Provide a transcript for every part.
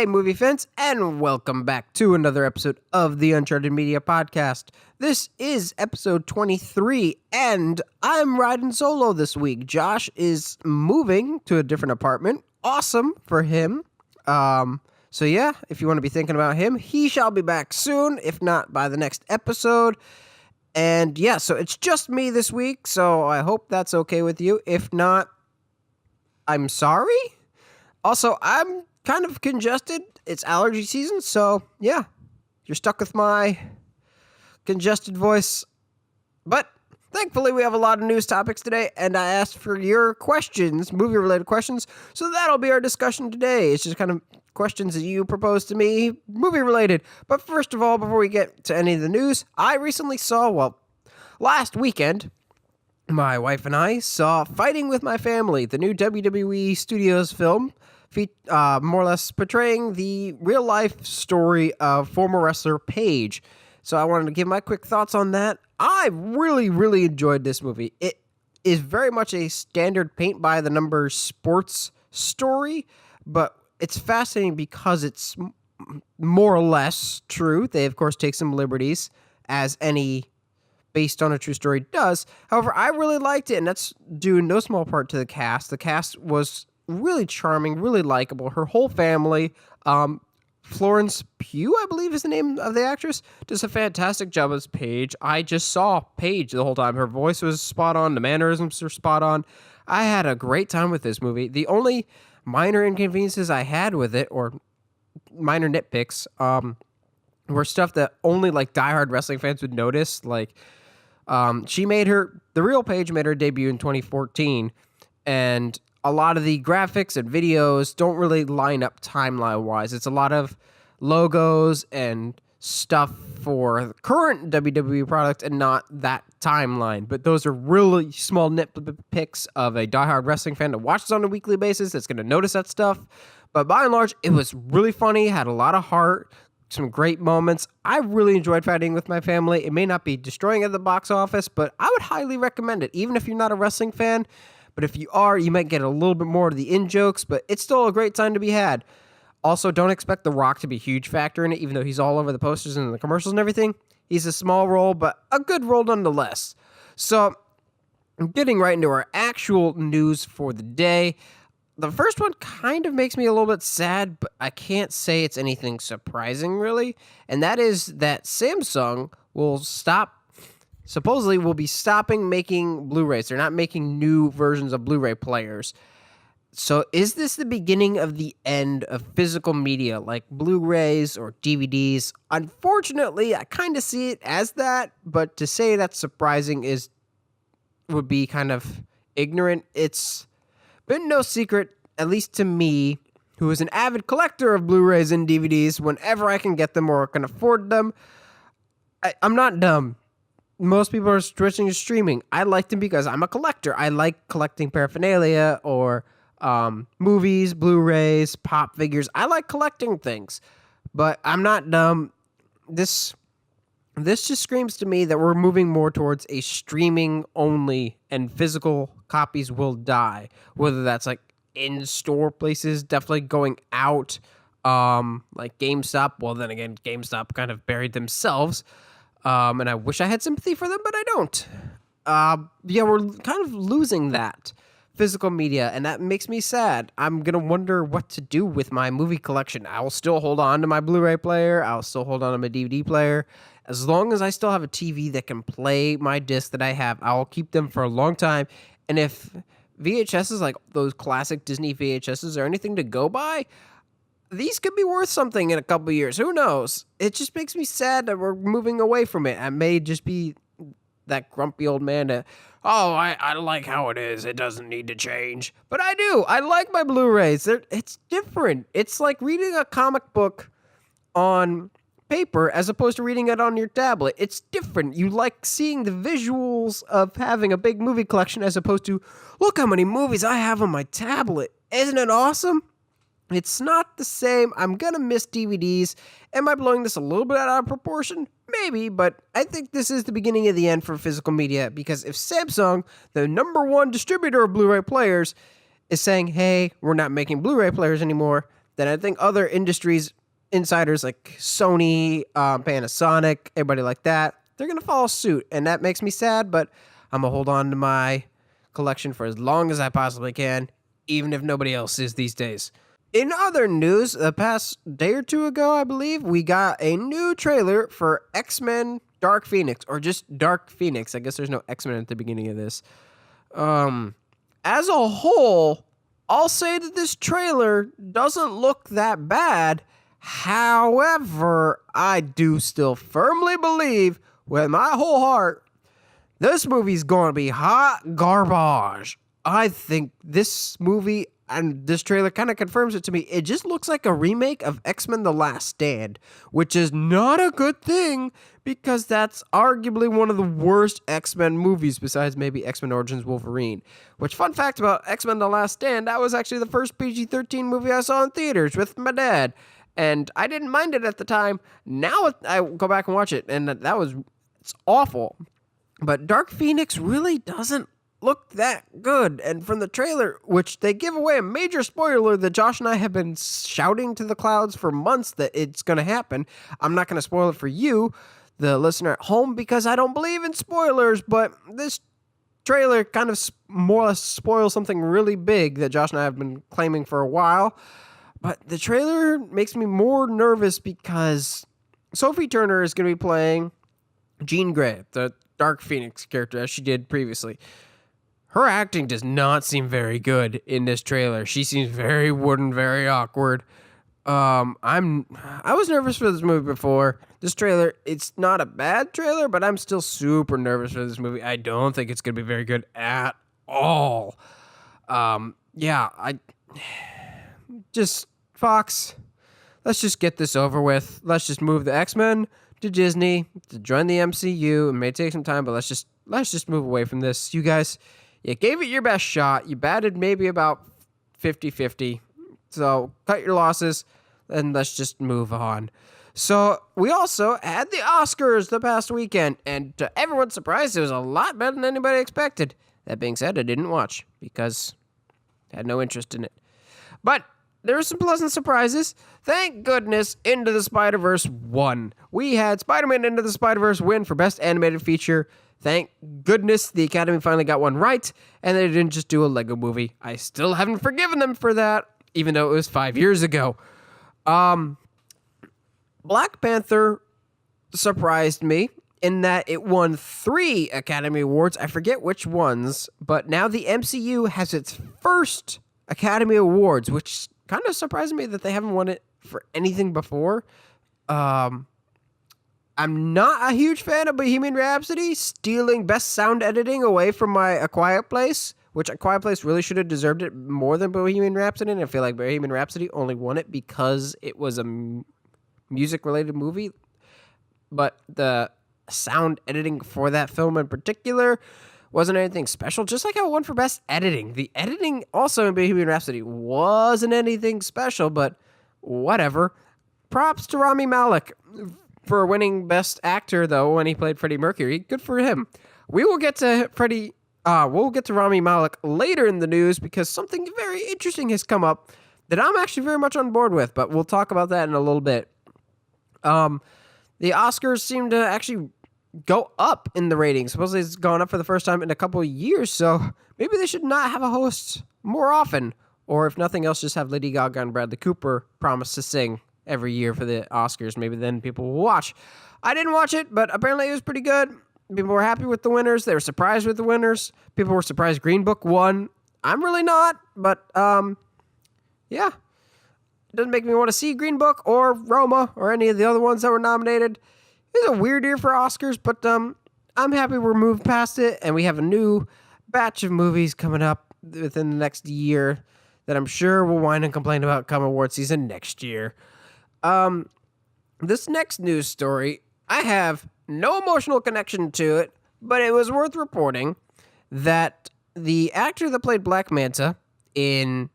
Hey, movie fans, and welcome back to another episode of the Uncharted Media Podcast. This is episode 23, and I'm riding solo this week. Josh is moving to a different apartment. Awesome for him. So yeah, if you want to be thinking about him, he shall be back soon, if not by the next episode. And yeah, so it's just me this week, so I hope that's okay with you. If not, I'm sorry. Also, I'm kind of congested. It's allergy season, so yeah, you're stuck with my congested voice. But thankfully, we have a lot of news topics today, and I asked for your questions, movie-related questions, so that'll be our discussion today. It's just kind of questions that you proposed to me, movie-related. But first of all, before we get to any of the news, I recently saw, last weekend, my wife and I saw Fighting With My Family, the new WWE Studios film, more or less portraying the real-life story of former wrestler Paige. So I wanted to give my quick thoughts on that. I really, really enjoyed this movie. It is very much a standard paint-by-the-numbers sports story, but it's fascinating because it's more or less true. They, of course, take some liberties, as any based on a true story does. However, I really liked it, and that's due in no small part to the cast. The cast was really charming, really likable. Her whole family, Florence Pugh, I believe is the name of the actress, does a fantastic job as Paige. I just saw Paige the whole time. Her voice was spot on. The mannerisms were spot on. I had a great time with this movie. The only minor inconveniences I had with it, or minor nitpicks, were stuff that only like diehard wrestling fans would notice. Like, the real Paige made her debut in 2014, and a lot of the graphics and videos don't really line up timeline-wise. It's a lot of logos and stuff for the current WWE product and not that timeline. But those are really small nitpicks of a diehard wrestling fan that watches on a weekly basis that's going to notice that stuff. But by and large, it was really funny, had a lot of heart, some great moments. I really enjoyed Fighting With My Family. It may not be destroying at the box office, but I would highly recommend it, even if you're not a wrestling fan. But if you are, you might get a little bit more of the in-jokes, but it's still a great time to be had. Also, don't expect The Rock to be a huge factor in it, even though he's all over the posters and the commercials and everything. He's a small role, but a good role nonetheless. So, getting right into our actual news for the day. The first one kind of makes me a little bit sad, but I can't say it's anything surprising, really. And that is that Samsung supposedly will be stopping making Blu-rays. They're not making new versions of Blu-ray players. So is this the beginning of the end of physical media like Blu-rays or DVDs? Unfortunately, I kind of see it as that, but to say that's surprising would be kind of ignorant. It's been no secret, at least to me, who is an avid collector of Blu-rays and DVDs whenever I can get them or can afford them. I'm not dumb. Most people are switching to streaming. I like them because I'm a collector. I like collecting paraphernalia or movies, Blu-rays, pop figures. I like collecting things, but I'm not dumb. This just screams to me that we're moving more towards a streaming only, and physical copies will die. Whether that's like in-store places, definitely going out, like GameStop. Well, then again, GameStop kind of buried themselves. And I wish I had sympathy for them, but I don't. We're kind of losing that physical media, and that makes me sad. I'm going to wonder what to do with my movie collection. I will still hold on to my Blu-ray player. I'll still hold on to my DVD player. As long as I still have a TV that can play my disc that I have, I'll keep them for a long time. And if VHSs, like those classic Disney VHSs, are anything to go by, these could be worth something in a couple of years. Who knows? It just makes me sad that we're moving away from it. I may just be that grumpy old man that, I like how it is. It doesn't need to change. But I do. I like my Blu-rays. It's different. It's like reading a comic book on paper as opposed to reading it on your tablet. It's different. You like seeing the visuals of having a big movie collection as opposed to, look how many movies I have on my tablet. Isn't it awesome? It's not the same. I'm going to miss DVDs. Am I blowing this a little bit out of proportion? Maybe, but I think this is the beginning of the end for physical media, because if Samsung, the number one distributor of Blu-ray players, is saying, hey, we're not making Blu-ray players anymore, then I think other industries, insiders like Sony, Panasonic, everybody like that, they're going to follow suit. And that makes me sad, but I'm going to hold on to my collection for as long as I possibly can, even if nobody else is these days. In other news, the past day or two ago, I believe, we got a new trailer for X-Men Dark Phoenix, or just Dark Phoenix. I guess there's no X-Men at the beginning of this. As a whole, I'll say that this trailer doesn't look that bad. However, I do still firmly believe with my whole heart this movie's going to be hot garbage. I think this movie and this trailer kind of confirms it to me. It just looks like a remake of X-Men The Last Stand, which is not a good thing because that's arguably one of the worst X-Men movies besides maybe X-Men Origins Wolverine. Which, fun fact about X-Men The Last Stand, that was actually the first PG-13 movie I saw in theaters with my dad. And I didn't mind it at the time. Now I go back and watch it, and it's awful. But Dark Phoenix really doesn't look that good. And from the trailer, which they give away a major spoiler that Josh and I have been shouting to the clouds for months that it's going to happen. I'm not going to spoil it for you, the listener at home, because I don't believe in spoilers, but this trailer kind of more or less spoils something really big that Josh and I have been claiming for a while. But the trailer makes me more nervous because Sophie Turner is going to be playing Jean Grey, the Dark Phoenix character, as she did previously. Her acting does not seem very good in this trailer. She seems very wooden, very awkward. I was nervous for this movie before. This trailer, it's not a bad trailer, but I'm still super nervous for this movie. I don't think it's going to be very good at all. Fox, let's just get this over with. Let's just move the X-Men to Disney to join the MCU. It may take some time, but let's just move away from this. You guys, you gave it your best shot. You batted maybe about 50-50. So cut your losses and let's just move on. So we also had the Oscars the past weekend, and to everyone's surprise, it was a lot better than anybody expected. That being said, I didn't watch because I had no interest in it. But there were some pleasant surprises. Thank goodness Into the Spider-Verse won. We had Spider-Man Into the Spider-Verse win for Best Animated Feature. Thank goodness the Academy finally got one right, and they didn't just do a Lego movie. I still haven't forgiven them for that, even though it was 5 years ago. Black Panther surprised me in that it won 3 Academy Awards. I forget which ones, but now the MCU has its first Academy Awards, which kind of surprised me that they haven't won it for anything before. I'm not a huge fan of Bohemian Rhapsody stealing Best Sound Editing away from my A Quiet Place, which A Quiet Place really should have deserved it more than Bohemian Rhapsody, and I feel like Bohemian Rhapsody only won it because it was a music-related movie, but the sound editing for that film in particular wasn't anything special, just like how it won for Best Editing. The editing also in Bohemian Rhapsody wasn't anything special, but whatever. Props to Rami Malek for winning Best Actor, though, when he played Freddie Mercury. Good for him. We will get to we'll get to Rami Malek later in the news because something very interesting has come up that I'm actually very much on board with, but we'll talk about that in a little bit. The Oscars seem to actually go up in the ratings. Supposedly it's gone up for the first time in a couple of years, so maybe they should not have a host more often, or if nothing else, just have Lady Gaga and Bradley Cooper promise to sing every year for the Oscars. Maybe then people will watch. I didn't watch it, but apparently it was pretty good. People were happy with the winners. They were surprised with the winners. People were surprised Green Book won. I'm really not, but yeah. It doesn't make me want to see Green Book or Roma or any of the other ones that were nominated. It's a weird year for Oscars, but I'm happy we're moved past it, and we have a new batch of movies coming up within the next year that I'm sure we'll whine and complain about come award season next year. This next news story, I have no emotional connection to it, but it was worth reporting that the actor that played Black Manta in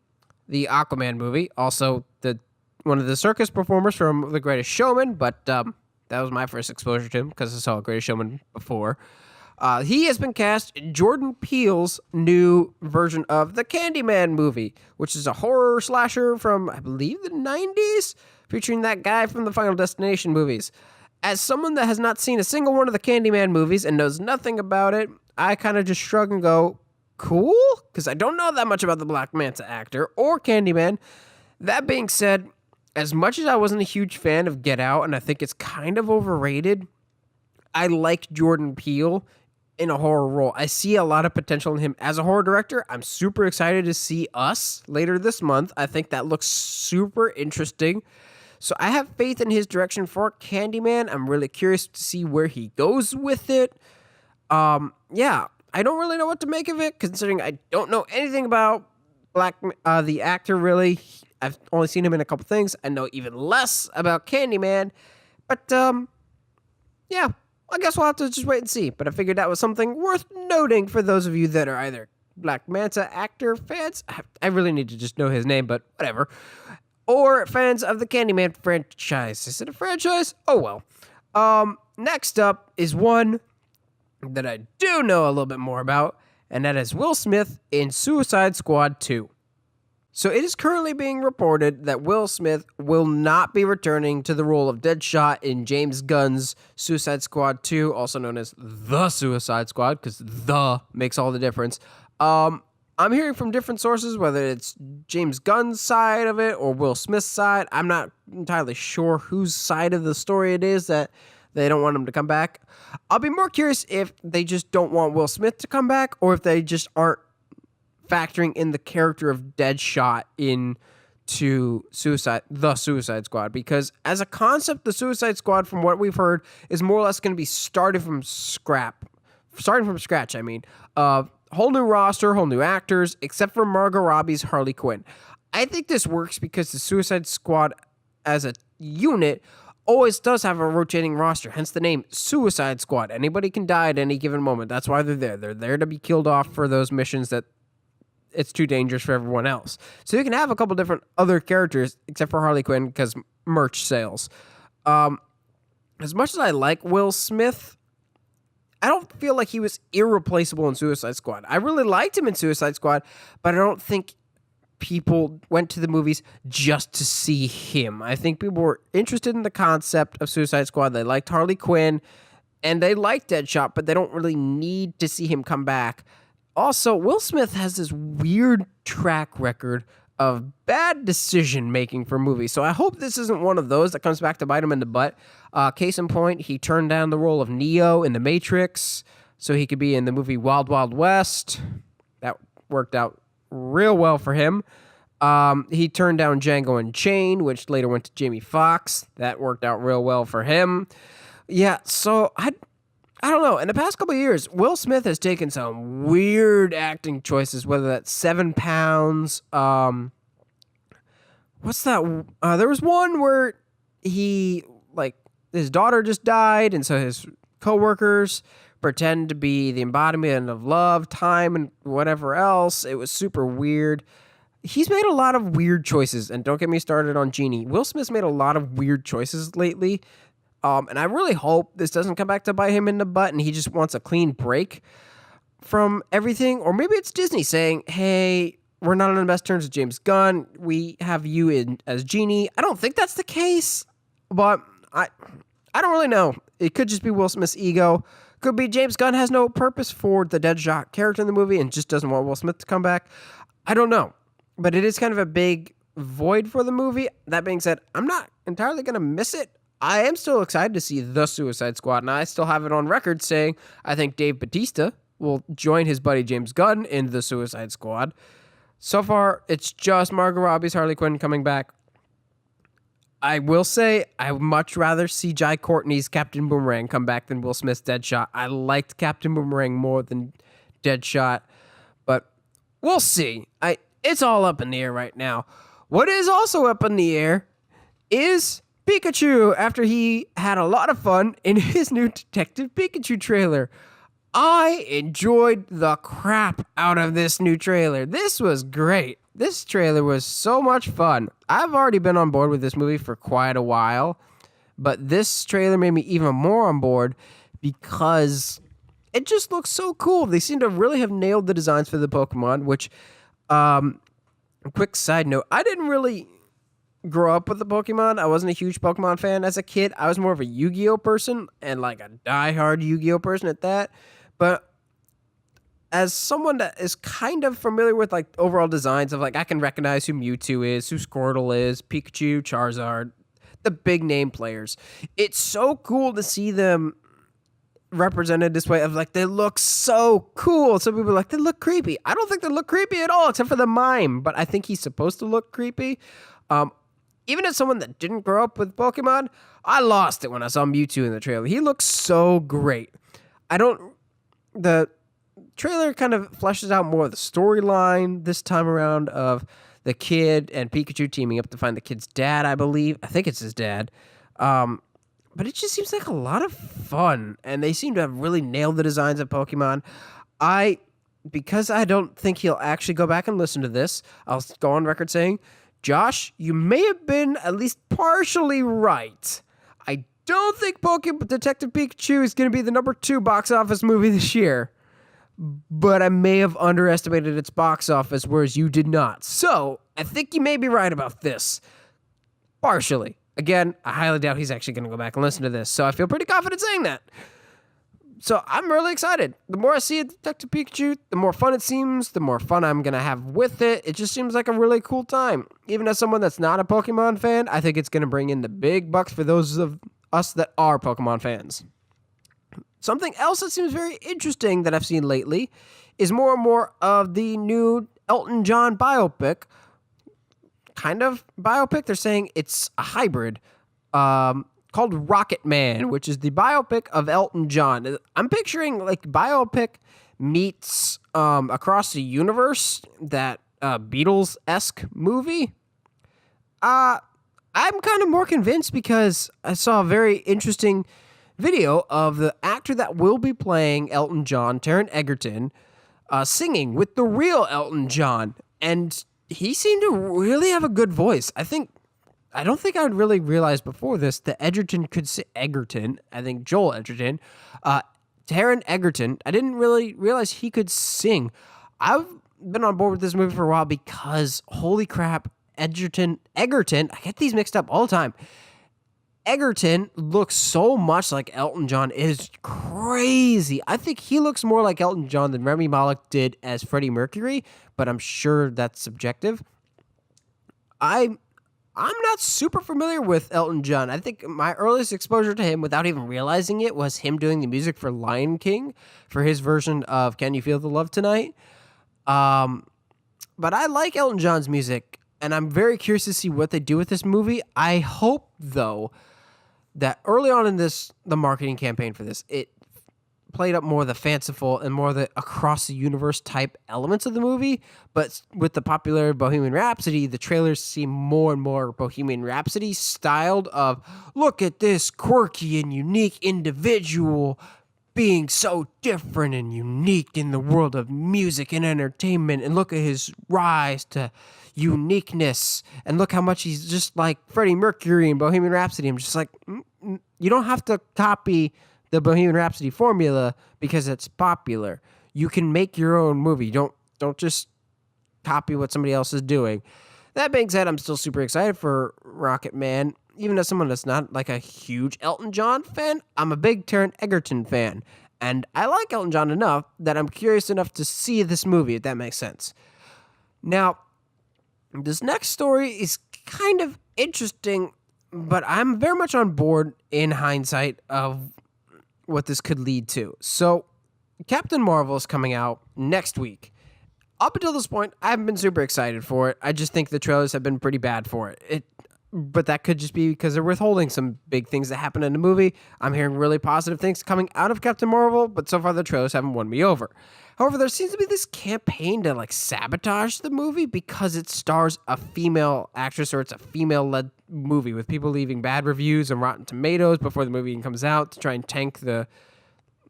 the Aquaman movie, also one of the circus performers from The Greatest Showman, but that was my first exposure to him because I saw Greatest Showman before. He has been cast in Jordan Peele's new version of the Candyman movie, which is a horror slasher from, I believe, the 90s, featuring that guy from the Final Destination movies. As someone that has not seen a single one of the Candyman movies and knows nothing about it, I kind of just shrug and go, cool? Because I don't know that much about the Black Manta actor or Candyman. That being said, as much as I wasn't a huge fan of Get Out, and I think it's kind of overrated, I like Jordan Peele in a horror role. I see a lot of potential in him as a horror director. I'm super excited to see Us later this month. I think that looks super interesting. So I have faith in his direction for Candyman. I'm really curious to see where he goes with it. Yeah, I don't really know what to make of it, considering I don't know anything about the actor, really. I've only seen him in a couple things. I know even less about Candyman. But, yeah, I guess we'll have to just wait and see. But I figured that was something worth noting for those of you that are either Black Manta actor fans. I really need to just know his name, but whatever. Or fans of the Candyman franchise. Is it a franchise? Oh, well. Next up is one that I do know a little bit more about, and that is Will Smith in Suicide Squad 2. So it is currently being reported that Will Smith will not be returning to the role of Deadshot in James Gunn's Suicide Squad 2, also known as The Suicide Squad, because the makes all the difference. I'm hearing from different sources, whether it's James Gunn's side of it or Will Smith's side. I'm not entirely sure whose side of the story it is that they don't want him to come back. I'll be more curious if they just don't want Will Smith to come back or if they just aren't factoring in the character of Deadshot into the Suicide Squad. Because as a concept, the Suicide Squad, from what we've heard, is more or less going to be starting from scratch, I mean. Whole new roster, whole new actors, except for Margot Robbie's Harley Quinn. I think this works because the Suicide Squad as a unit always does have a rotating roster, hence the name Suicide Squad. Anybody can die at any given moment. That's why they're there. They're there to be killed off for those missions that it's too dangerous for everyone else. So you can have a couple different other characters, except for Harley Quinn, because merch sales. As much as I like Will Smith, I don't feel like he was irreplaceable in Suicide Squad. I really liked him in Suicide Squad, but I don't think people went to the movies just to see him. I think people were interested in the concept of Suicide Squad. They liked Harley Quinn, and they liked Deadshot, but they don't really need to see him come back. Also, Will Smith has this weird track record of bad decision-making for movies, so I hope this isn't one of those that comes back to bite him in the butt. Case in point, he turned down the role of Neo in The Matrix so he could be in the movie Wild Wild West. That worked out real well for him. He turned down Django Unchained, which later went to Jamie Foxx. That worked out real well for him. Yeah, so I don't know. In the past couple of years, Will Smith has taken some weird acting choices, whether that's 7 pounds. What's that? There was one where his daughter just died, and so his coworkers pretend to be the embodiment of love, time, and whatever else. It was super weird. He's made a lot of weird choices, and don't get me started on Genie. Will Smith's made a lot of weird choices lately. And I really hope this doesn't come back to bite him in the butt and he just wants a clean break from everything. Or maybe it's Disney saying, hey, we're not on the best terms with James Gunn. We have you in as Genie. I don't think that's the case, but I don't really know. It could just be Will Smith's ego. Could be James Gunn has no purpose for the Deadshot character in the movie and just doesn't want Will Smith to come back. I don't know. But it is kind of a big void for the movie. That being said, I'm not entirely going to miss it. I am still excited to see The Suicide Squad, and I still have it on record saying I think Dave Bautista will join his buddy James Gunn in The Suicide Squad. So far, it's just Margot Robbie's Harley Quinn coming back. I will say I would much rather see Jai Courtney's Captain Boomerang come back than Will Smith's Deadshot. I liked Captain Boomerang more than Deadshot, but we'll see. It's all up in the air right now. What is also up in the air is Pikachu, after he had a lot of fun in his new Detective Pikachu trailer. I enjoyed the crap out of this new trailer. This was great. This trailer was so much fun. I've already been on board with this movie for quite a while, but this trailer made me even more on board because it just looks so cool. They seem to really have nailed the designs for the Pokemon, which, quick side note, I didn't really grow up with the Pokemon. I wasn't a huge Pokemon fan as a kid. I was more of a Yu-Gi-Oh person, and like a diehard Yu-Gi-Oh person at that. But as someone that is kind of familiar with like overall designs of like, I can recognize who Mewtwo is, who Squirtle is, Pikachu, Charizard, the big name players. It's so cool to see them represented this way of like, they look so cool. Some people are like, they look creepy. I don't think they look creepy at all, except for the mime, but I think he's supposed to look creepy. Even as someone that didn't grow up with Pokemon, I lost it when I saw Mewtwo in the trailer. He looks so great. The trailer kind of fleshes out more of the storyline this time around of the kid and Pikachu teaming up to find the kid's dad, I believe. I think it's his dad. But it just seems like a lot of fun, and they seem to have really nailed the designs of Pokemon. Because I don't think he'll actually go back and listen to this, I'll go on record saying, Josh, you may have been at least partially right. I don't think Pokemon Detective Pikachu is going to be the number 2 box office movie this year, but I may have underestimated its box office, whereas you did not. So I think you may be right about this. Partially. Again, I highly doubt he's actually going to go back and listen to this, so I feel pretty confident saying that. So I'm really excited. The more I see Detective Pikachu, the more fun it seems, the more fun I'm going to have with it. It just seems like a really cool time. Even as someone that's not a Pokemon fan, I think it's going to bring in the big bucks for those of us that are Pokemon fans. Something else that seems very interesting that I've seen lately is more and more of the new Elton John biopic. Kind of biopic. They're saying it's a hybrid called Rocket Man, which is the biopic of Elton John. I'm picturing like biopic meets Across the Universe, that Beatles-esque movie. I'm kind of more convinced because I saw a very interesting video of the actor that will be playing Elton John, Taron Egerton, singing with the real Elton John, and he seemed to really have a good voice. I don't think I'd really realized before this that Edgerton could sing. I think Joel Edgerton, Taron Egerton, I didn't really realize he could sing. I've been on board with this movie for a while because, holy crap, Egerton, I get these mixed up all the time. Egerton looks so much like Elton John. It is crazy. I think he looks more like Elton John than Rami Malek did as Freddie Mercury, but I'm sure that's subjective. I'm not super familiar with Elton John. I think my earliest exposure to him, without even realizing it, was him doing the music for Lion King for his version of Can You Feel the Love Tonight? But I like Elton John's music, and I'm very curious to see what they do with this movie. I hope, though, that early on in the marketing campaign for this, it played up more of the fanciful and more of the across the universe type elements of the movie. But with the popular Bohemian Rhapsody, the trailers seem more and more Bohemian Rhapsody styled of, look at this quirky and unique individual being so different and unique in the world of music and entertainment, and look at his rise to uniqueness, and look how much he's just like Freddie Mercury in Bohemian Rhapsody. I'm just like, you don't have to copy the Bohemian Rhapsody formula because it's popular. You can make your own movie. Don't just copy what somebody else is doing. That being said, I'm still super excited for Rocket Man. Even as someone that's not like a huge Elton John fan, I'm a big Taron Egerton fan. And I like Elton John enough that I'm curious enough to see this movie, if that makes sense. Now, this next story is kind of interesting, but I'm very much on board in hindsight of what this could lead to. So, Captain Marvel is coming out next week. Up until this point, I haven't been super excited for it. I just think the trailers have been pretty bad for it. But that could just be because they're withholding some big things that happen in the movie. I'm hearing really positive things coming out of Captain Marvel, but so far the trailers haven't won me over. However, there seems to be this campaign to like sabotage the movie because it stars a female actress, or it's a female-led movie with people leaving bad reviews on Rotten Tomatoes before the movie even comes out to try and tank the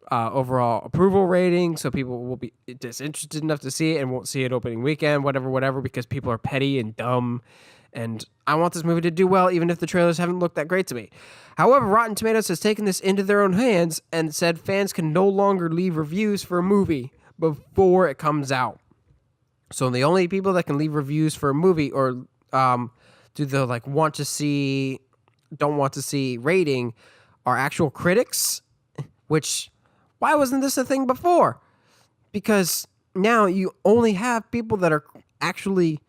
overall approval rating, so people will be disinterested enough to see it and won't see it opening weekend, whatever, because people are petty and dumb And I want this movie to do well, even if the trailers haven't looked that great to me. However, Rotten Tomatoes has taken this into their own hands and said fans can no longer leave reviews for a movie before it comes out. So the only people that can leave reviews for a movie or do the like want to see, don't want to see rating are actual critics, which why wasn't this a thing before? Because now you only have people that are actually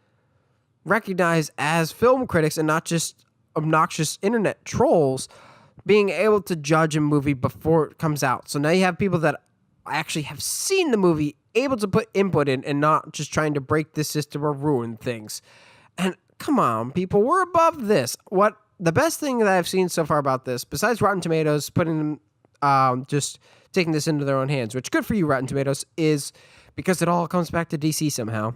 recognized as film critics and not just obnoxious internet trolls being able to judge a movie before it comes out. So now you have people that actually have seen the movie able to put input in and not just trying to break the system or ruin things. And come on, people, we're above this. What the best thing that I've seen so far about this, besides Rotten Tomatoes putting just taking this into their own hands, which good for you, Rotten Tomatoes, is because it all comes back to DC somehow.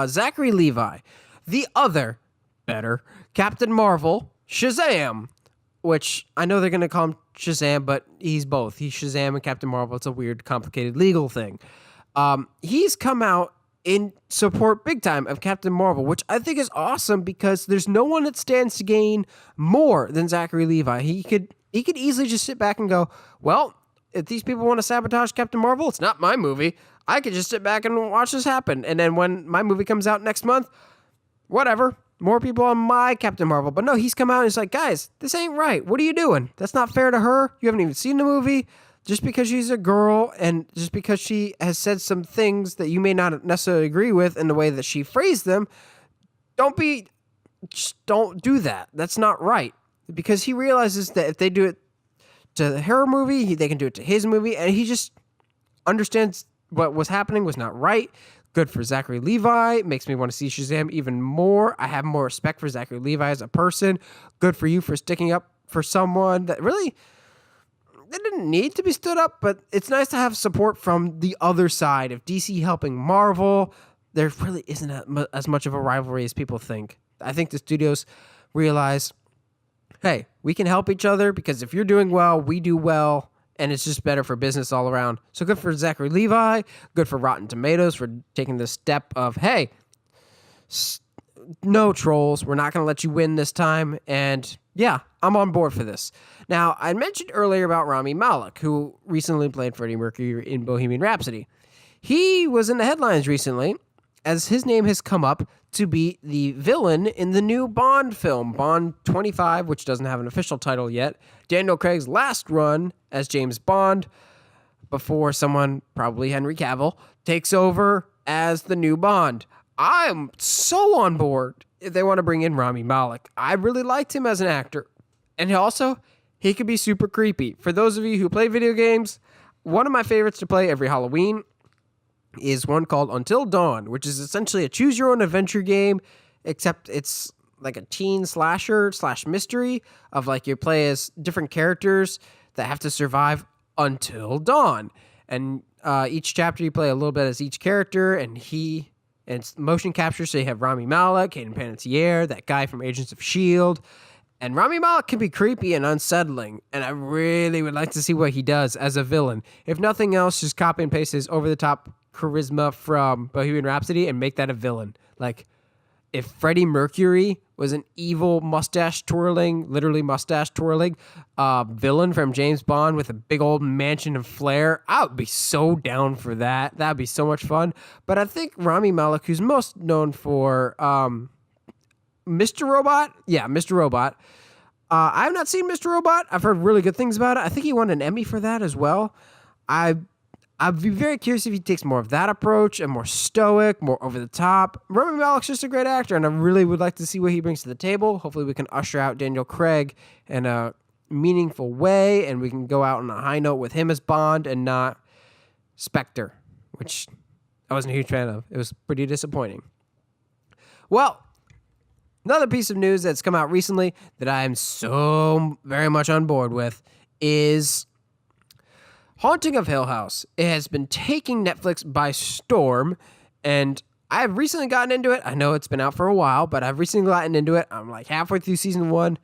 Zachary Levi, the other better Captain Marvel, Shazam, which I know they're going to call him Shazam, but he's both. He's Shazam and Captain Marvel. It's a weird, complicated legal thing. He's come out in support big time of Captain Marvel, which I think is awesome because there's no one that stands to gain more than Zachary Levi. He could easily just sit back and go, well, if these people want to sabotage Captain Marvel, it's not my movie. I could just sit back and watch this happen. And then when my movie comes out next month, whatever, more people on my Captain Marvel. But no, he's come out and he's like, guys, this ain't right. What are you doing? That's not fair to her. You haven't even seen the movie. Just because she's a girl and just because she has said some things that you may not necessarily agree with in the way that she phrased them, don't do that. That's not right. Because he realizes that if they do it to her movie, they can do it to his movie, and he just understands what was happening was not right. Good for Zachary Levi. Makes me want to see Shazam even more. I have more respect for Zachary Levi as a person. Good for you for sticking up for someone that really they didn't need to be stood up, but it's nice to have support from the other side of DC helping Marvel. There really isn't as much of a rivalry as people think. I think the studios realize, hey, we can help each other because if you're doing well, we do well, and it's just better for business all around. So good for Zachary Levi, good for Rotten Tomatoes for taking the step of, hey, no trolls, we're not going to let you win this time, and yeah, I'm on board for this. Now, I mentioned earlier about Rami Malek, who recently played Freddie Mercury in Bohemian Rhapsody. He was in the headlines recently, as his name has come up to be the villain in the new Bond film, Bond 25, which doesn't have an official title yet. Daniel Craig's last run as James Bond before someone, probably Henry Cavill, takes over as the new Bond. I'm so on board if they want to bring in Rami Malek. I really liked him as an actor. And he could be super creepy. For those of you who play video games, one of my favorites to play every Halloween is one called Until Dawn, which is essentially a choose-your-own-adventure game, except it's like a teen slasher / mystery of like you play as different characters that have to survive until dawn. And each chapter you play a little bit as each character, and it's motion capture, so you have Rami Malek, Hayden Panettiere, that guy from Agents of S.H.I.E.L.D., and Rami Malek can be creepy and unsettling, and I really would like to see what he does as a villain. If nothing else, just copy and paste his over-the-top charisma from Bohemian Rhapsody and make that a villain. Like, if Freddie Mercury was an evil literally mustache twirling villain from James Bond with a big old mansion of flair, I would be so down for that. That would be so much fun. But I think Rami Malek, who's most known for Mr. Robot. Yeah, Mr. Robot. I have not seen Mr. Robot. I've heard really good things about it. I think he won an Emmy for that as well. I'd be very curious if he takes more of that approach and more stoic, more over the top. Rami Malek's just a great actor, and I really would like to see what he brings to the table. Hopefully we can usher out Daniel Craig in a meaningful way, and we can go out on a high note with him as Bond and not Spectre, which I wasn't a huge fan of. It was pretty disappointing. Well, another piece of news that's come out recently that I am so very much on board with is Haunting of Hill House. It has been taking Netflix by storm, and I've recently gotten into it. I know it's been out for a while, but I've recently gotten into it. I'm like halfway through season 1.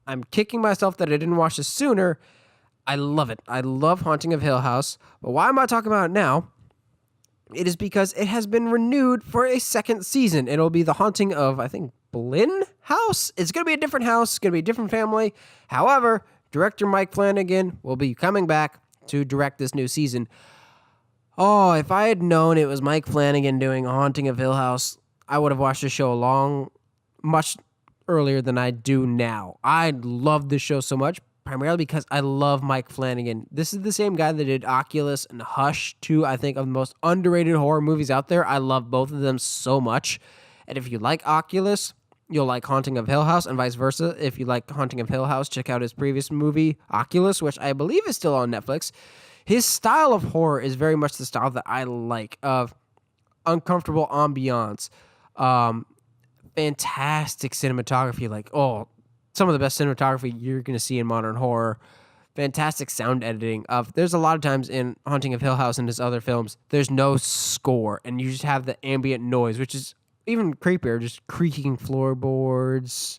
I'm kicking myself that I didn't watch this sooner. I love it. I love Haunting of Hill House. But why am I talking about it now? It is because it has been renewed for a second season. It'll be The Haunting of, I think, Blinn house. It's going to be a different house. It's going to be a different family. However, director Mike Flanagan will be coming back to direct this new season. Oh, if I had known it was Mike Flanagan doing A Haunting of Hill House, I would have watched the show much earlier than I do now. I love this show so much, primarily because I love Mike Flanagan. This is the same guy that did Oculus and Hush, two, I think, of the most underrated horror movies out there. I love both of them so much. And if you like Oculus, you'll like Haunting of Hill House, and vice versa. If you like Haunting of Hill House, check out his previous movie, Oculus, which I believe is still on Netflix. His style of horror is very much the style that I like, of uncomfortable ambiance, fantastic cinematography, some of the best cinematography you're going to see in modern horror, fantastic sound editing. There's a lot of times in Haunting of Hill House and his other films, there's no score, and you just have the ambient noise, which is even creepier, just creaking floorboards,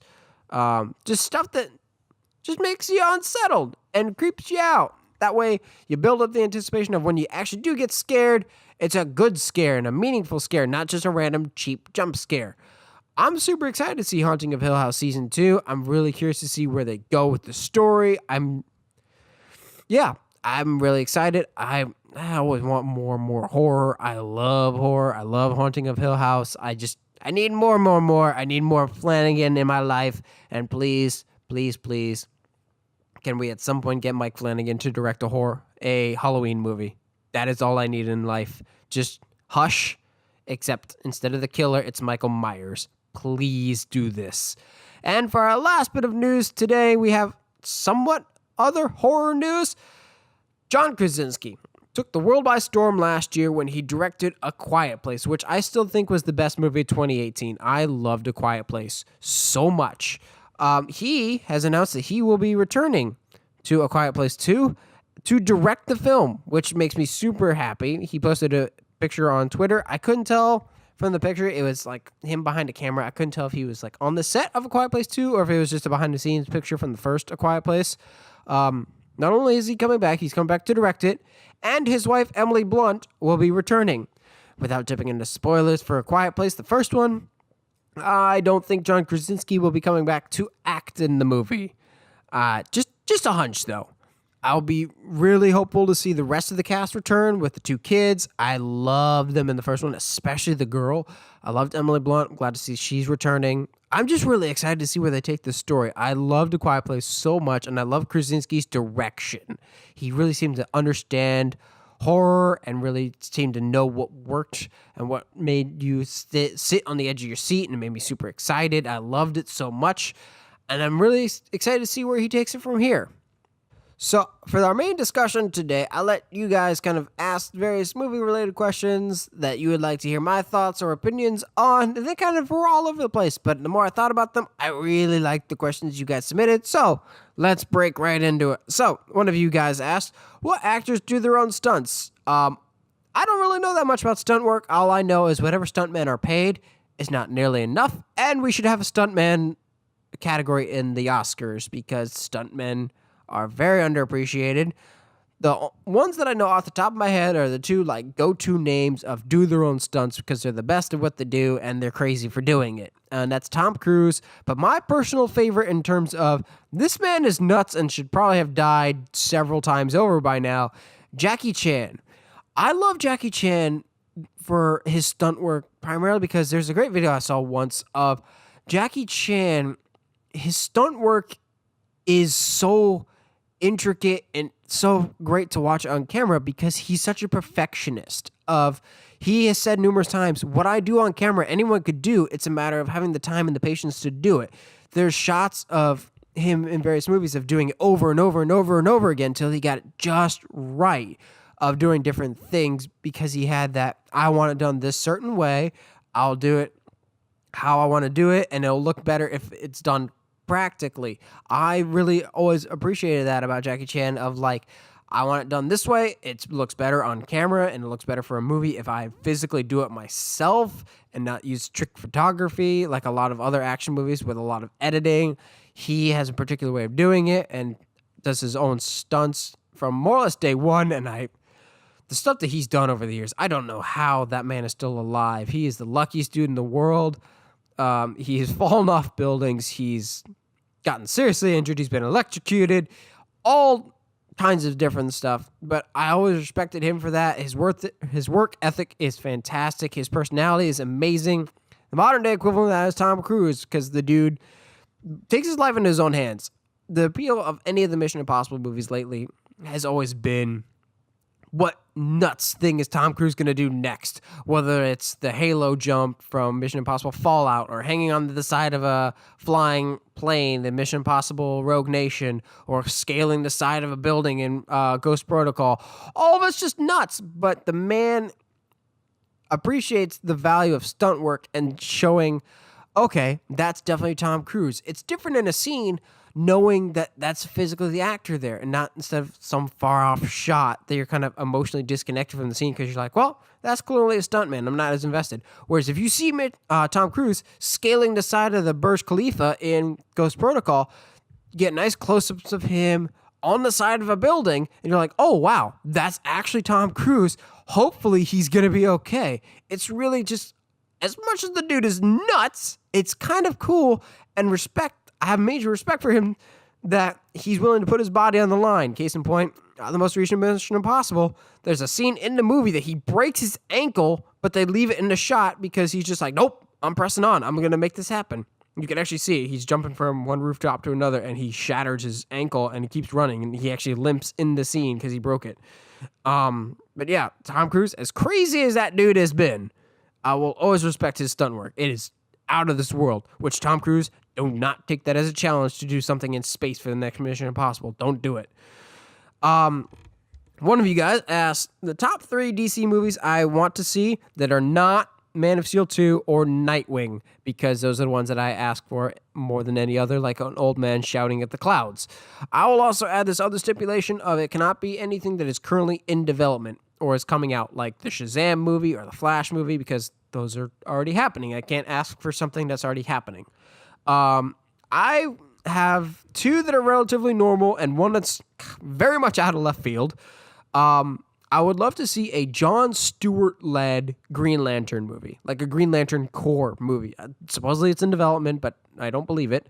just stuff that just makes you unsettled and creeps you out. That way, you build up the anticipation of when you actually do get scared, it's a good scare and a meaningful scare, not just a random cheap jump scare. I'm super excited to see Haunting of Hill House Season 2. I'm really curious to see where they go with the story. I'm really excited. I always want more and more horror. I love horror. I love Haunting of Hill House. I need more. I need more Flanagan in my life. And please, can we at some point get Mike Flanagan to direct a Halloween movie? That is all I need in life. Just Hush, except instead of the killer, it's Michael Myers. Please do this. And for our last bit of news today, we have somewhat other horror news. John Krasinski took the world by storm last year when he directed A Quiet Place, which I still think was the best movie of 2018. I loved A Quiet Place so much. He has announced that he will be returning to A Quiet Place 2 to direct the film, which makes me super happy. He posted a picture on Twitter. I couldn't tell from the picture. It was like him behind a camera. I couldn't tell if he was like on the set of A Quiet Place 2 or if it was just a behind the scenes picture from the first A Quiet Place. Not only is he coming back, he's coming back to direct it, and his wife, Emily Blunt, will be returning. Without dipping into spoilers for A Quiet Place, the first one, I don't think John Krasinski will be coming back to act in the movie. Just a hunch, though. I'll be really hopeful to see the rest of the cast return with the two kids. I love them in the first one, especially the girl. I loved Emily Blunt. I'm glad to see she's returning. I'm just really excited to see where they take this story. I loved A Quiet Place so much, and I love Krasinski's direction. He really seemed to understand horror and really seemed to know what worked and what made you sit on the edge of your seat, and it made me super excited. I loved it so much, and I'm really excited to see where he takes it from here. So for our main discussion today, I let you guys kind of ask various movie-related questions that you would like to hear my thoughts or opinions on. They kind of were all over the place, but the more I thought about them, I really liked the questions you guys submitted. So let's break right into it. So one of you guys asked, what actors do their own stunts? I don't really know that much about stunt work. All I know is whatever stuntmen are paid is not nearly enough, and we should have a stuntman category in the Oscars because stuntmen are very underappreciated. The ones that I know off the top of my head are the two go-to names of do their own stunts because they're the best at what they do and they're crazy for doing it. And that's Tom Cruise. But my personal favorite in terms of this man is nuts and should probably have died several times over by now, Jackie Chan. I love Jackie Chan for his stunt work primarily because there's a great video I saw once of Jackie Chan. His stunt work is so intricate and so great to watch on camera because he's such a perfectionist. He has said numerous times, what I do on camera, anyone could do. It's a matter of having the time and the patience to do it. There's shots of him in various movies of doing it over and over and over and over again until he got it just right, of doing different things because he had that, I want it done this certain way. I'll do it how I want to do it, and it'll look better if it's done practically. I really always appreciated that about Jackie Chan of I want it done this way. It looks better on camera and it looks better for a movie if I physically do it myself and not use trick photography like a lot of other action movies with a lot of editing. He has a particular way of doing it and does his own stunts from more or less day one. And the stuff that he's done over the years, I don't know how that man is still alive. He is the luckiest dude in the world. He's fallen off buildings. He's gotten seriously injured. He's been electrocuted. All kinds of different stuff. But I always respected him for that. His work ethic is fantastic. His personality is amazing. The modern day equivalent of that is Tom Cruise, because the dude takes his life into his own hands. The appeal of any of the Mission Impossible movies lately has always been, what nuts thing is Tom Cruise going to do next? Whether it's the Halo jump from Mission Impossible Fallout, or hanging on the side of a flying plane in Mission Impossible Rogue Nation, or scaling the side of a building in Ghost Protocol. All of it's just nuts, but the man appreciates the value of stunt work and showing, okay, that's definitely Tom Cruise. It's different in a scene knowing that that's physically the actor there, and not instead of some far-off shot that you're kind of emotionally disconnected from the scene because you're like, well, that's clearly a stuntman. I'm not as invested. Whereas if you see Tom Cruise scaling the side of the Burj Khalifa in Ghost Protocol, you get nice close-ups of him on the side of a building, and you're like, oh, wow, that's actually Tom Cruise. Hopefully he's going to be okay. It's really just, as much as the dude is nuts, it's kind of cool, and I have major respect for him that he's willing to put his body on the line. Case in point, the most recent Mission Impossible, there's a scene in the movie that he breaks his ankle, but they leave it in the shot because he's just like, nope, I'm pressing on. I'm going to make this happen. You can actually see it. He's jumping from one rooftop to another, and he shatters his ankle, and he keeps running, and he actually limps in the scene because he broke it. But yeah, Tom Cruise, as crazy as that dude has been, I will always respect his stunt work. It is out of this world, which Tom Cruise, do not take that as a challenge to do something in space for the next Mission Impossible. Don't do it. One of you guys asked the top 3 DC movies I want to see that are not Man of Steel 2 or Nightwing, because those are the ones that I ask for more than any other, like an old man shouting at the clouds. I will also add this other stipulation of it cannot be anything that is currently in development or is coming out, like the Shazam movie or the Flash movie, because those are already happening. I can't ask for something that's already happening. I have 2 that are relatively normal and one that's very much out of left field. I would love to see a Jon Stewart-led Green Lantern movie, like a Green Lantern Corps movie. Supposedly it's in development, but I don't believe it.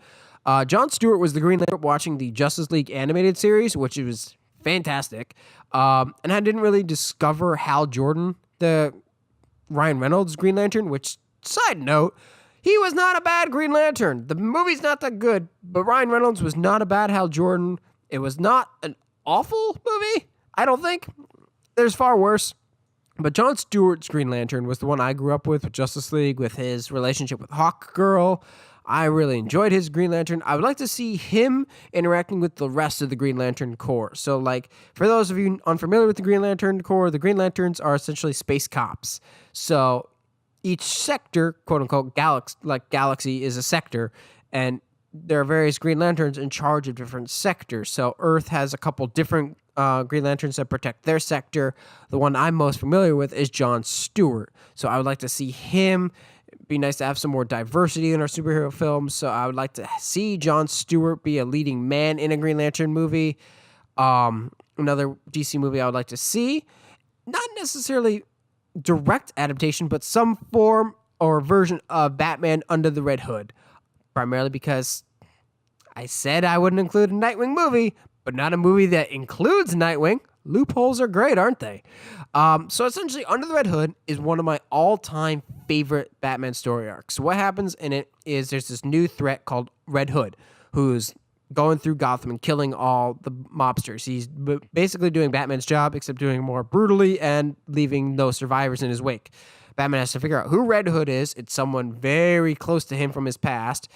Jon Stewart was the Green Lantern watching the Justice League animated series, which was fantastic. And I didn't really discover Hal Jordan, the Ryan Reynolds Green Lantern, which, side note, he was not a bad Green Lantern. The movie's not that good, but Ryan Reynolds was not a bad Hal Jordan. It was not an awful movie, I don't think. There's far worse. But Jon Stewart's Green Lantern was the one I grew up with Justice League, with his relationship with Hawkgirl. I really enjoyed his Green Lantern. I would like to see him interacting with the rest of the Green Lantern Corps. So, like, for those of you unfamiliar with the Green Lantern Corps, the Green Lanterns are essentially space cops. So each sector, quote-unquote, galaxy is a sector, and there are various Green Lanterns in charge of different sectors. So Earth has a couple different Green Lanterns that protect their sector. The one I'm most familiar with is Jon Stewart. So I would like to see him. It'd be nice to have some more diversity in our superhero films. So I would like to see Jon Stewart be a leading man in a Green Lantern movie. Another DC movie I would like to see, not necessarily direct adaptation, but some form or version of Batman Under the Red Hood. Primarily because I said I wouldn't include a Nightwing movie, but not a movie that includes Nightwing. Loopholes are great, aren't they? So essentially, Under the Red Hood is one of my all-time favorite Batman story arcs. So what happens in it is there's this new threat called Red Hood, who's going through Gotham and killing all the mobsters. He's basically doing Batman's job, except doing it more brutally and leaving no survivors in his wake. Batman has to figure out who Red Hood is. It's someone very close to him from his past.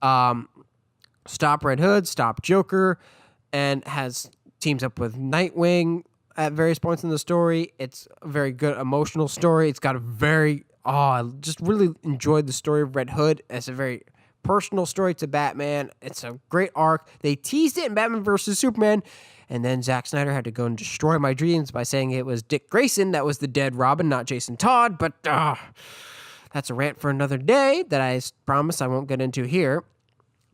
Stop Red Hood, stop Joker, and has teams up with Nightwing at various points in the story. It's a very good emotional story. It's got a very, I just really enjoyed the story of Red Hood. It's a very personal story to Batman. It's a great arc. They teased it in Batman vs. Superman, and then Zack Snyder had to go and destroy my dreams by saying it was Dick Grayson that was the dead Robin, not Jason Todd. But that's a rant for another day that I promise I won't get into here.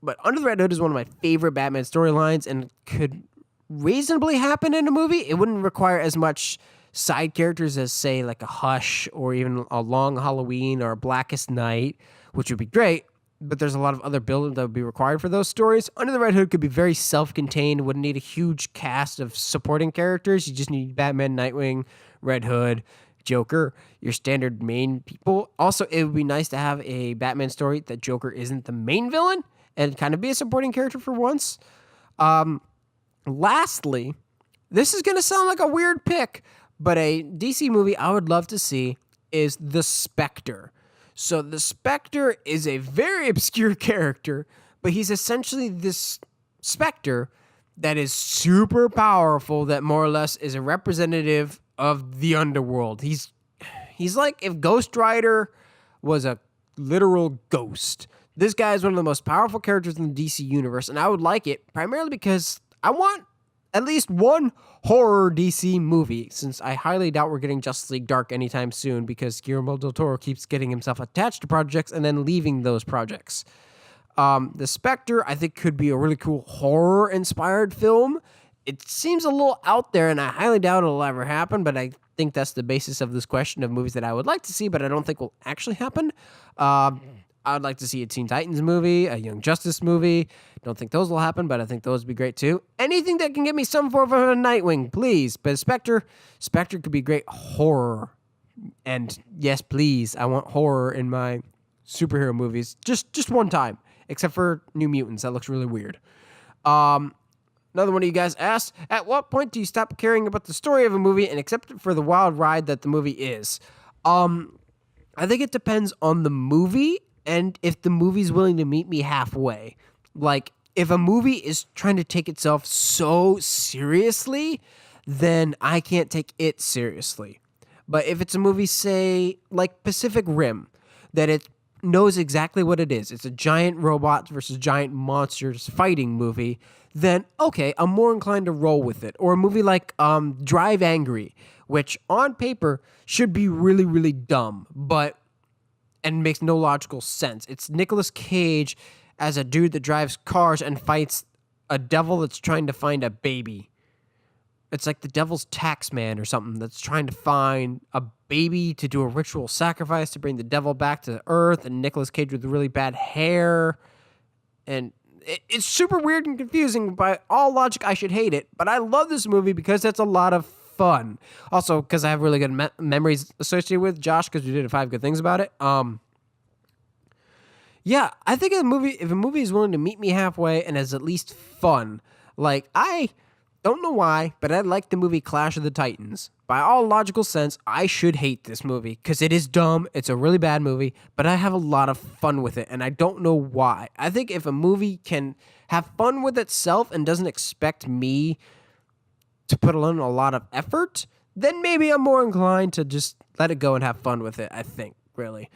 But Under the Red Hood is one of my favorite Batman storylines and could reasonably happen in a movie. It wouldn't require as much side characters as, say, like a Hush or even a Long Halloween or a Blackest Night, which would be great. But there's a lot of other building that would be required for those stories. Under the Red Hood could be very self-contained, wouldn't need a huge cast of supporting characters. You just need Batman, Nightwing, Red Hood, Joker, your standard main people. Also, it would be nice to have a Batman story that Joker isn't the main villain and kind of be a supporting character for once. Lastly, this is going to sound like a weird pick, but a DC movie I would love to see is The Spectre. So the Spectre is a very obscure character, but he's essentially this specter that is super powerful that more or less is a representative of the underworld. He's like if Ghost Rider was a literal ghost. This guy is one of the most powerful characters in the DC universe, and I would like it primarily because I want at least one horror DC movie, since I highly doubt we're getting Justice League Dark anytime soon because Guillermo del Toro keeps getting himself attached to projects and then leaving those projects. The Spectre, I think, could be a really cool horror-inspired film. It seems a little out there, and I highly doubt it'll ever happen, but I think that's the basis of this question of movies that I would like to see, but I don't think will actually happen. I'd like to see a Teen Titans movie, a Young Justice movie. Don't think those will happen, but I think those would be great too. Anything that can get me some form of a Nightwing, please. But Spectre could be great horror. And yes, please, I want horror in my superhero movies. Just one time, except for New Mutants. That looks really weird. Another one of you guys asked, at what point do you stop caring about the story of a movie and accept it for the wild ride that the movie is? I think it depends on the movie and if the movie's willing to meet me halfway. Like, if a movie is trying to take itself so seriously, then I can't take it seriously. But if it's a movie, say, like Pacific Rim, that it knows exactly what it is, it's a giant robots versus giant monsters fighting movie, then, okay, I'm more inclined to roll with it. Or a movie like Drive Angry, which on paper should be really, really dumb, and makes no logical sense. It's Nicolas Cage as a dude that drives cars and fights a devil that's trying to find a baby. It's like the devil's tax man or something that's trying to find a baby to do a ritual sacrifice to bring the devil back to Earth, and Nicolas Cage with really bad hair. And it's super weird and confusing. By all logic, I should hate it. But I love this movie because it's a lot of fun. Also, because I have really good memories associated with Josh, because we did 5 good things about it. Yeah, I think if a movie is willing to meet me halfway and is at least fun, like, I don't know why, but I like the movie Clash of the Titans. By all logical sense, I should hate this movie because it is dumb. It's a really bad movie, but I have a lot of fun with it, and I don't know why. I think if a movie can have fun with itself and doesn't expect me to put in a lot of effort, then maybe I'm more inclined to just let it go and have fun with it, I think, really.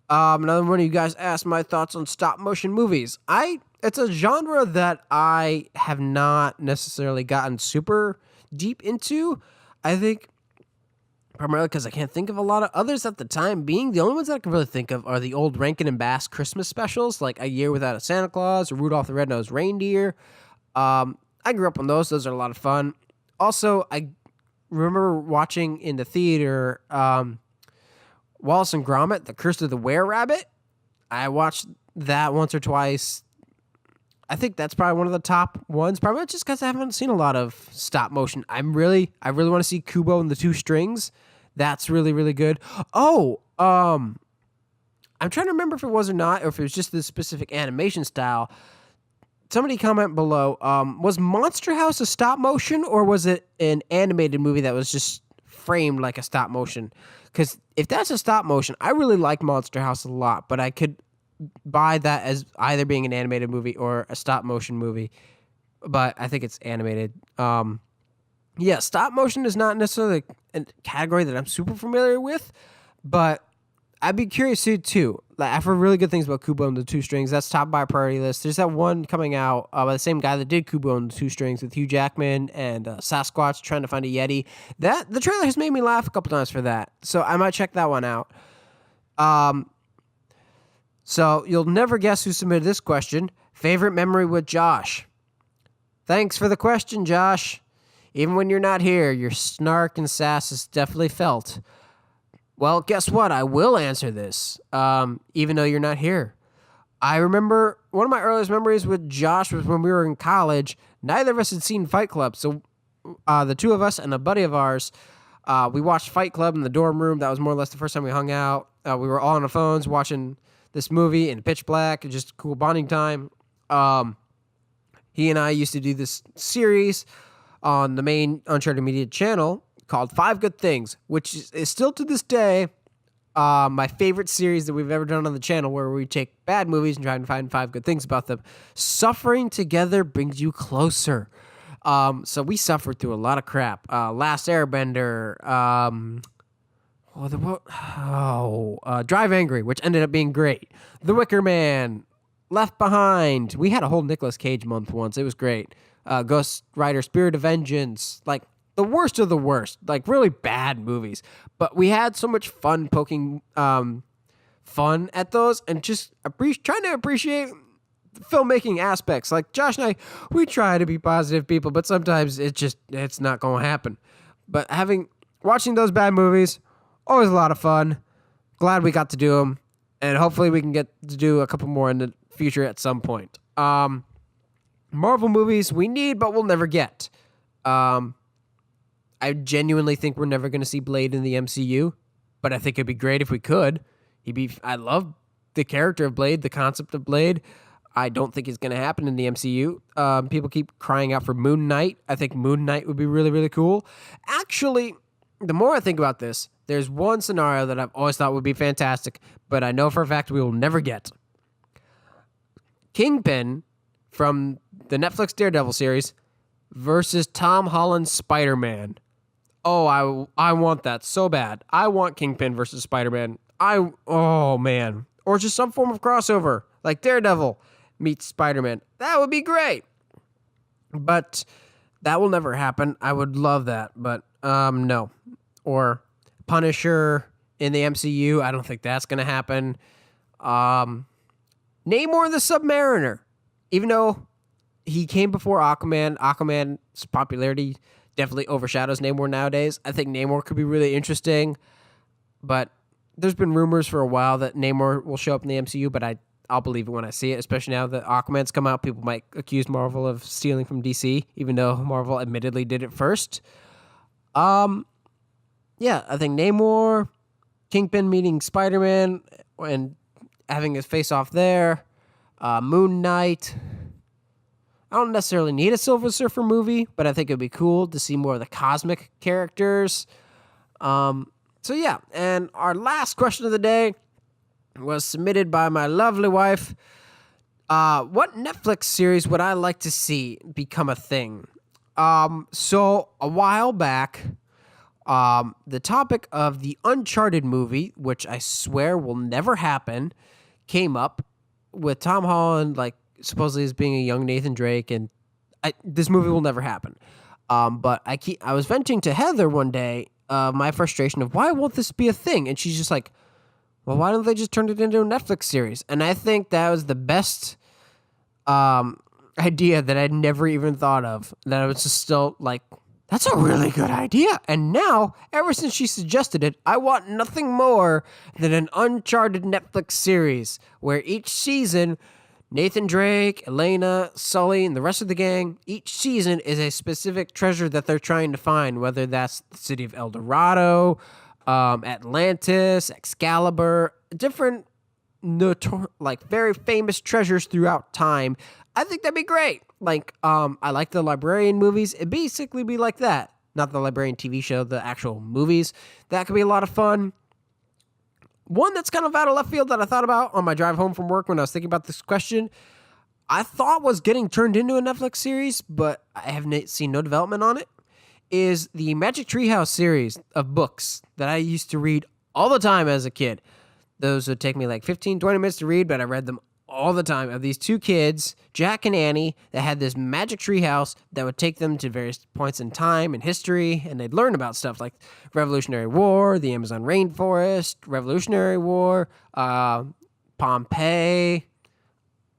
Another one of you guys asked my thoughts on stop-motion movies. It's a genre that I have not necessarily gotten super deep into. I think primarily because I can't think of a lot of others at the time being. The only ones that I can really think of are the old Rankin and Bass Christmas specials, like A Year Without a Santa Claus or Rudolph the Red-Nosed Reindeer. I grew up on those. Those are a lot of fun. Also, I remember watching in the theater Wallace and Gromit, The Curse of the Were-Rabbit. I watched that once or twice. I think that's probably one of the top ones, probably just because I haven't seen a lot of stop motion. I really want to see Kubo and the Two Strings. That's really, really good. Oh, I'm trying to remember if it was or not, or if it was just this specific animation style. Somebody comment below. Was Monster House a stop motion, or was it an animated movie that was just framed like a stop motion? Because if that's a stop motion, I really like Monster House a lot, but I could buy that as either being an animated movie or a stop motion movie. But I think it's animated. Yeah, stop motion is not necessarily a category that I'm super familiar with, but I'd be curious too. Like, I've heard really good things about Kubo and the Two Strings. That's top by priority list. There's that one coming out by the same guy that did Kubo and the Two Strings with Hugh Jackman and Sasquatch trying to find a Yeti. The trailer has made me laugh a couple times for that, so I might check that one out. So you'll never guess who submitted this question. Favorite memory with Josh. Thanks for the question, Josh. Even when you're not here, your snark and sass is definitely felt. Well, guess what? I will answer this, even though you're not here. I remember one of my earliest memories with Josh was when we were in college. Neither of us had seen Fight Club, so the two of us and a buddy of ours, we watched Fight Club in the dorm room. That was more or less the first time we hung out. We were all on the phones watching this movie in pitch black, just cool bonding time. He and I used to do this series on the main Uncharted Media channel called Five Good Things, which is still to this day my favorite series that we've ever done on the channel, where we take bad movies and try and find 5 good things about them. Suffering together brings you closer. So we suffered through a lot of crap. Last Airbender, Drive Angry, which ended up being great. The Wicker Man, Left Behind. We had a whole Nicolas Cage month once. It was great. Ghost Rider, Spirit of Vengeance, like the worst of the worst, like really bad movies. But we had so much fun poking fun at those and just trying to appreciate filmmaking aspects. Like Josh and I, we try to be positive people, but sometimes it's not going to happen. But watching those bad movies, always a lot of fun. Glad we got to do them, and hopefully we can get to do a couple more in the future at some point. Marvel movies we need, but we'll never get. I genuinely think we're never going to see Blade in the MCU, but I think it'd be great if we could. I love the character of Blade, the concept of Blade. I don't think it's going to happen in the MCU. People keep crying out for Moon Knight. I think Moon Knight would be really, really cool. Actually, the more I think about this, there's one scenario that I've always thought would be fantastic, but I know for a fact we will never get. Kingpin from the Netflix Daredevil series versus Tom Holland's Spider-Man. Oh, I want that so bad. I want Kingpin versus Spider-Man. Oh, man. Or just some form of crossover, like Daredevil meets Spider-Man. That would be great. But that will never happen. I would love that, but no. Or Punisher in the MCU. I don't think that's going to happen. Namor the Submariner. Even though he came before Aquaman, Aquaman's popularity definitely overshadows Namor nowadays. I think Namor could be really interesting, but there's been rumors for a while that Namor will show up in the MCU, but I'll believe it when I see it, especially now that Aquaman's come out. People might accuse Marvel of stealing from DC, even though Marvel admittedly did it first. Yeah, I think Namor, Kingpin meeting Spider-Man and having his face off there, Moon Knight. I don't necessarily need a Silver Surfer movie, but I think it'd be cool to see more of the cosmic characters. So yeah, and our last question of the day was submitted by my lovely wife. What Netflix series would I like to see become a thing? So a while back, the topic of the Uncharted movie, which I swear will never happen, came up with Tom Holland, like, supposedly as being a young Nathan Drake, and this movie will never happen. But I was venting to Heather one day my frustration of why won't this be a thing, and she's just like, well, why don't they just turn it into a Netflix series? And I think that was the best idea that I'd never even thought of. That I was just still like, that's a really good idea. And now, ever since she suggested it, I want nothing more than an Uncharted Netflix series where each season, Nathan Drake, Elena, Sully, and the rest of the gang, each season is a specific treasure that they're trying to find, whether that's the city of El Dorado, Atlantis, Excalibur, different very famous treasures throughout time. I think that'd be great. Like, I like the Librarian movies. It'd basically be like that. Not the Librarian TV show, the actual movies. That could be a lot of fun. One that's kind of out of left field that I thought about on my drive home from work when I was thinking about this question, I thought was getting turned into a Netflix series, but I have seen no development on it, is the Magic Treehouse series of books that I used to read all the time as a kid. Those would take me like 15, 20 minutes to read, but I read them all the time, of these two kids, Jack and Annie, that had this magic treehouse that would take them to various points in time and history, and they'd learn about stuff like Revolutionary War, the Amazon rainforest, Revolutionary War, Pompeii,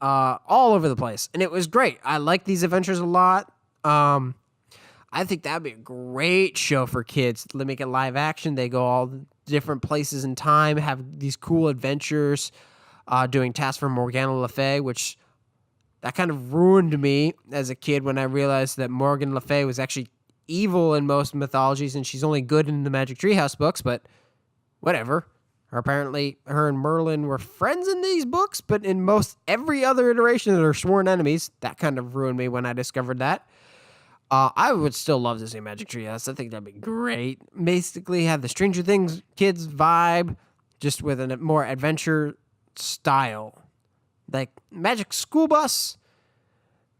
all over the place. And it was great. I like these adventures a lot. I think that'd be a great show for kids. They make it live action. They go all different places in time, have these cool adventures, doing tasks for Morgana Le Fay, which that kind of ruined me as a kid when I realized that Morgan Le Fay was actually evil in most mythologies and she's only good in the Magic Treehouse books, but whatever. Apparently, her and Merlin were friends in these books, but in most every other iteration, they're sworn enemies. That kind of ruined me when I discovered that. I would still love to see Magic Treehouse. I think that'd be great. Basically, have the Stranger Things kids vibe, just with a more adventure style. Like Magic School Bus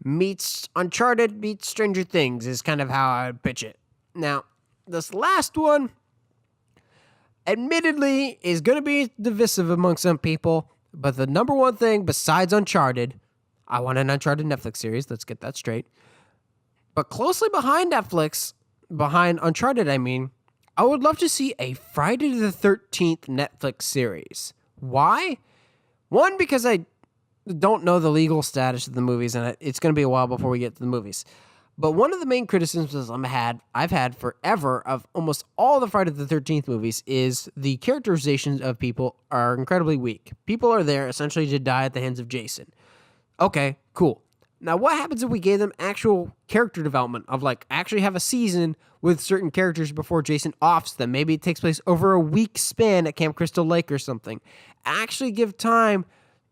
meets Uncharted meets Stranger Things is kind of how I would pitch it. Now, this last one, admittedly, is going to be divisive among some people, but the number one thing besides Uncharted, I want an Uncharted Netflix series. Let's get that straight. But closely behind Netflix, behind Uncharted, I would love to see a Friday the 13th Netflix series. Why? One, because I don't know the legal status of the movies, and it's going to be a while before we get to the movies. But one of the main criticisms I've had forever of almost all the Friday the 13th movies is the characterizations of people are incredibly weak. People are there essentially to die at the hands of Jason. Okay, cool. Now, what happens if we gave them actual character development of, actually have a season with certain characters before Jason offs them? Maybe it takes place over a week span at Camp Crystal Lake or something. Actually give time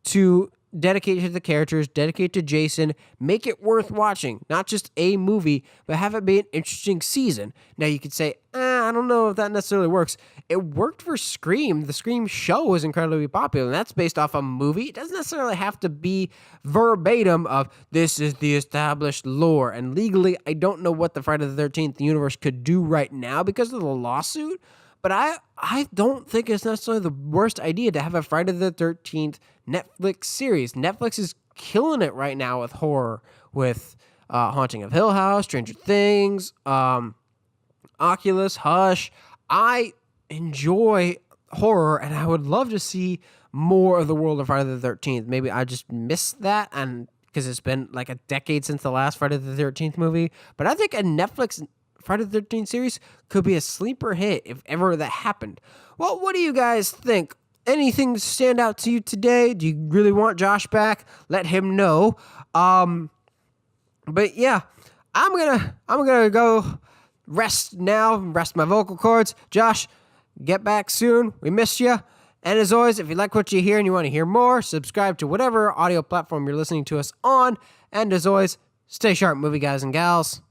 to dedicate to the characters, dedicate to Jason, make it worth watching. Not just a movie, but have it be an interesting season. Now, you could say, I don't know if that necessarily works. It worked for Scream. The Scream show was incredibly popular, and that's based off a movie. It doesn't necessarily have to be verbatim of, this is the established lore. And legally, I don't know what the Friday the 13th universe could do right now because of the lawsuit, but I don't think it's necessarily the worst idea to have a Friday the 13th Netflix series. Netflix is killing it right now with horror, with Haunting of Hill House, Stranger Things, Oculus, Hush. I enjoy horror, and I would love to see more of the world of Friday the 13th. Maybe I just missed that, and because it's been like a decade since the last Friday the 13th movie. But I think a Netflix Friday the 13th series could be a sleeper hit if ever that happened. Well, what do you guys think? Anything stand out to you today? Do you really want Josh back? Let him know. But yeah, I'm gonna go rest now, rest my vocal cords. Josh, get back soon. We missed you. And as always, if you like what you hear and you want to hear more, subscribe to whatever audio platform you're listening to us on. And as always, stay sharp, movie guys and gals.